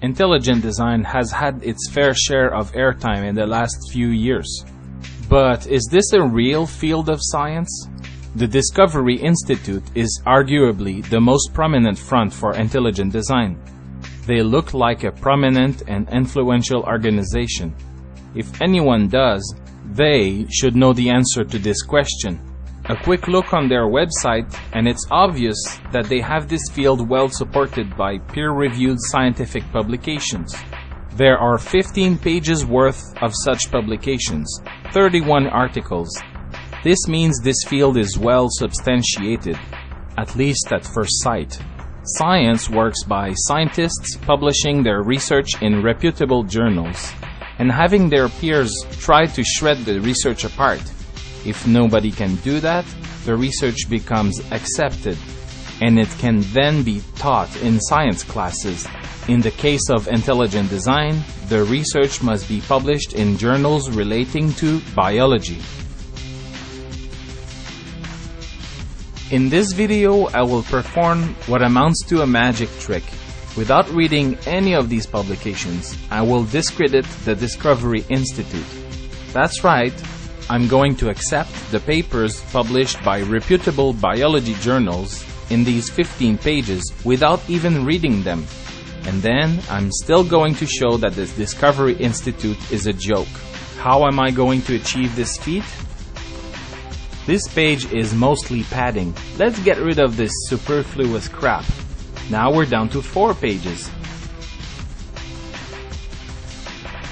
Intelligent design has had its fair share of airtime in the last few years. But is this a real field of science? The Discovery Institute is arguably the most prominent front for intelligent design. They look like a prominent and influential organization. If anyone does, they should know the answer to this question. A quick look on their website, and it's obvious that they have this field well supported by peer-reviewed scientific publications. There are 15 pages worth of such publications, 31 articles. This means this field is well substantiated, at least at first sight. Science works by scientists publishing their research in reputable journals and having their peers try to shred the research apart. If nobody can do that, the research becomes accepted, and it can then be taught in science classes. In the case of intelligent design, the research must be published in journals relating to biology. In this video, I will perform what amounts to a magic trick. Without reading any of these publications, I will discredit the Discovery Institute. That's right. I'm going to accept the papers published by reputable biology journals in these 15 pages without even reading them. And then I'm still going to show that the Discovery Institute is a joke. How am I going to achieve this feat? This page is mostly padding. Let's get rid of this superfluous crap. Now we're down to 4 pages.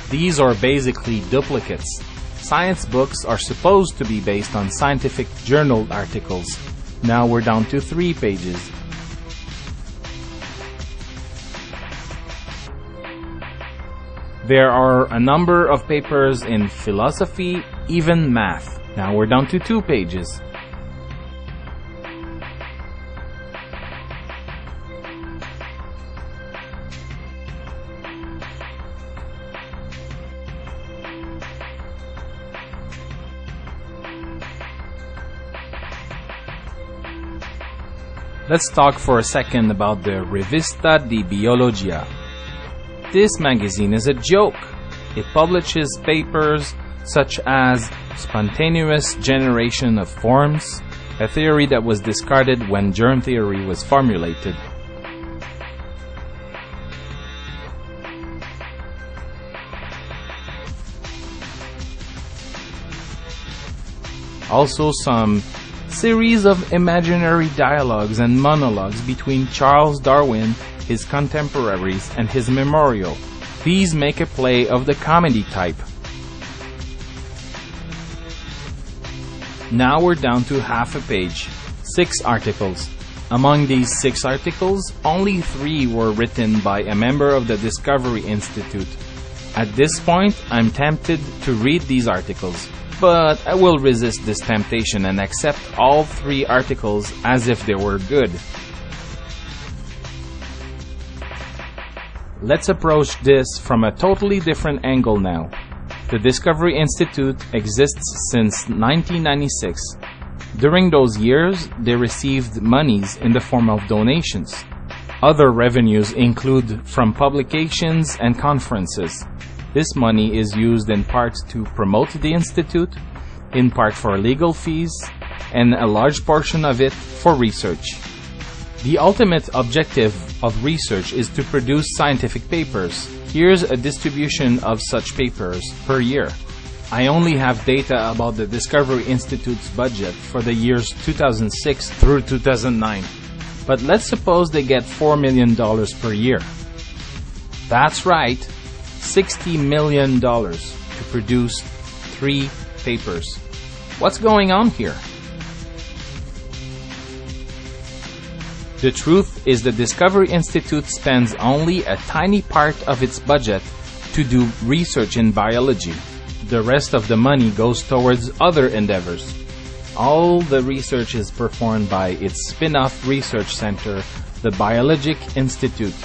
These are basically duplicates. Science books are supposed to be based on scientific journal articles. Now we're down to 3 pages. There are a number of papers in philosophy, even math. Now we're down to 2 pages. Let's talk for a second about the Rivista di Biologia. This magazine is a joke. It publishes papers such as spontaneous generation of forms, a theory that was discarded when germ theory was formulated. Also some series of imaginary dialogues and monologues between Charles Darwin, his contemporaries, and his memorial. These make a play of the comedy type. Now we're down to half a page. 6 articles. Among these 6 articles, only 3 were written by a member of the Discovery Institute. At this point, I'm tempted to read these articles, but I will resist this temptation and accept all 3 articles as if they were good. Let's approach this from a totally different angle now. The Discovery Institute exists since 1996. During those years, they received monies in the form of donations. Other revenues include from publications and conferences. This money is used in part to promote the Institute, in part for legal fees, and a large portion of it for research. The ultimate objective of research is to produce scientific papers. Here's a distribution of such papers per year. I only have data about the Discovery Institute's budget for the years 2006 through 2009. But let's suppose they get $4 million per year. That's right, $60 million to produce 3 papers. What's going on here? The truth is the Discovery Institute spends only a tiny part of its budget to do research in biology. The rest of the money goes towards other endeavors. All the research is performed by its spin-off research center, the Biologic Institute.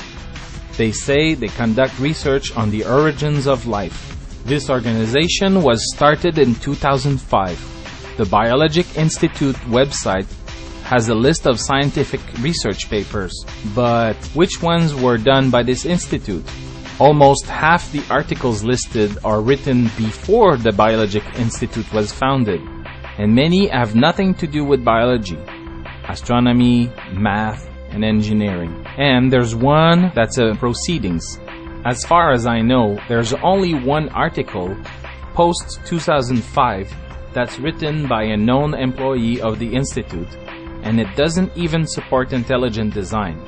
They say they conduct research on the origins of life. This organization was started in 2005. The Biologic Institute website has a list of scientific research papers, but which ones were done by this institute? Almost half the articles listed are written before the Biologic Institute was founded, and many have nothing to do with biology, astronomy, math, and engineering. And there's one that's a proceedings. As far as I know, there's only one article, post-2005, that's written by a known employee of the Institute, and it doesn't even support intelligent design.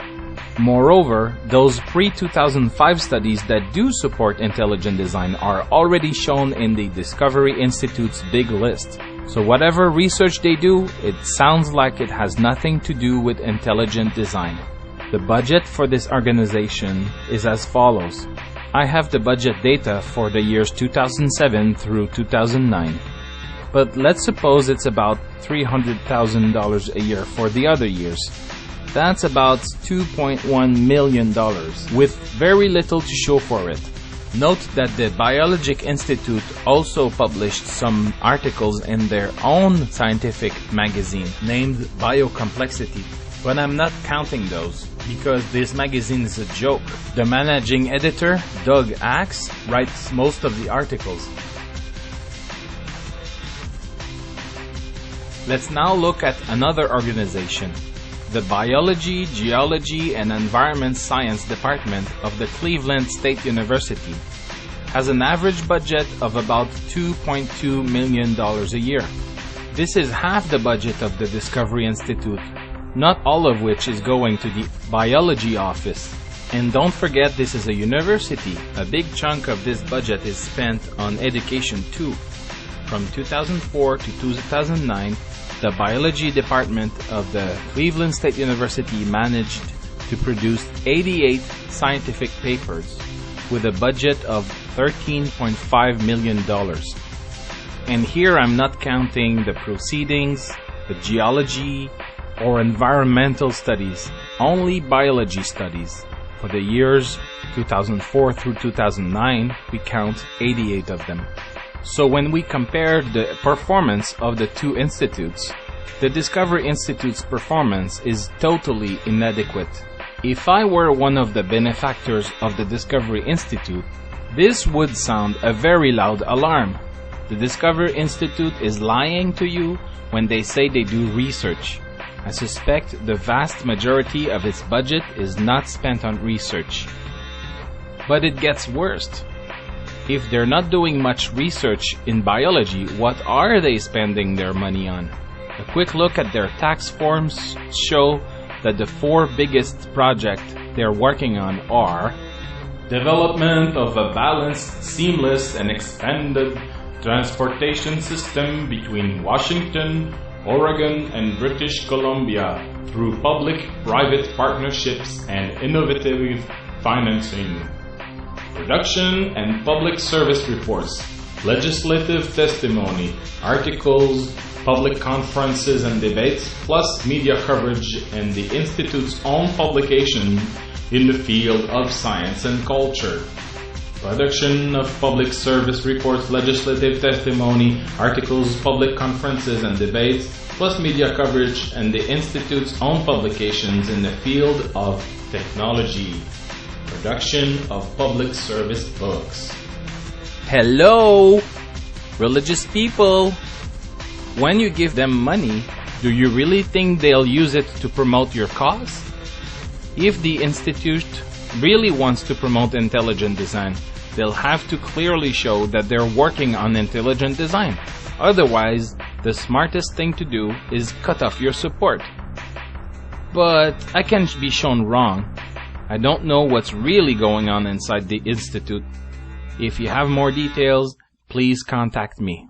Moreover, those pre-2005 studies that do support intelligent design are already shown in the Discovery Institute's big list. So whatever research they do, it sounds like it has nothing to do with intelligent design. The budget for this organization is as follows. I have the budget data for the years 2007 through 2009. But let's suppose it's about $300,000 a year for the other years. That's about $2.1 million, with very little to show for it. Note that the Biologic Institute also published some articles in their own scientific magazine named Biocomplexity, but I'm not counting those because this magazine is a joke. The managing editor, Doug Axe, writes most of the articles. Let's now look at another organization. The Biology, Geology, and Environment Science Department of the Cleveland State University has an average budget of about $2.2 million a year. This is half the budget of the Discovery Institute, not all of which is going to the biology office. And don't forget, this is a university. A big chunk of this budget is spent on education too. From 2004 to 2009, the Biology Department of the Cleveland State University managed to produce 88 scientific papers with a budget of $13.5 million. And here I'm not counting the proceedings, the geology, or environmental studies, only biology studies. For the years 2004 through 2009, we count 88 of them. So when we compare the performance of the two institutes, the Discovery Institute's performance is totally inadequate. If I were one of the benefactors of the Discovery Institute, this would sound a very loud alarm. The Discovery Institute is lying to you when they say they do research. I suspect the vast majority of its budget is not spent on research. But it gets worse. If they're not doing much research in biology, what are they spending their money on? A quick look at their tax forms show that the four biggest projects they're working on are development of a balanced, seamless, and expanded transportation system between Washington, Oregon, and British Columbia through public-private partnerships and innovative financing. Production and public service reports, legislative testimony, articles, public conferences and debates, plus media coverage and the Institute's own publication in the field of science and culture. Production of public service reports, legislative testimony, articles, public conferences and debates, plus media coverage and the Institute's own publications in the field of technology. Production of public service books. Hello, religious people. When you give them money, do you really think they'll use it to promote your cause? If the Institute really wants to promote intelligent design, they'll have to clearly show that they're working on intelligent design. Otherwise, the smartest thing to do is cut off your support. But I can be shown wrong. I don't know what's really going on inside the Institute. If you have more details, please contact me.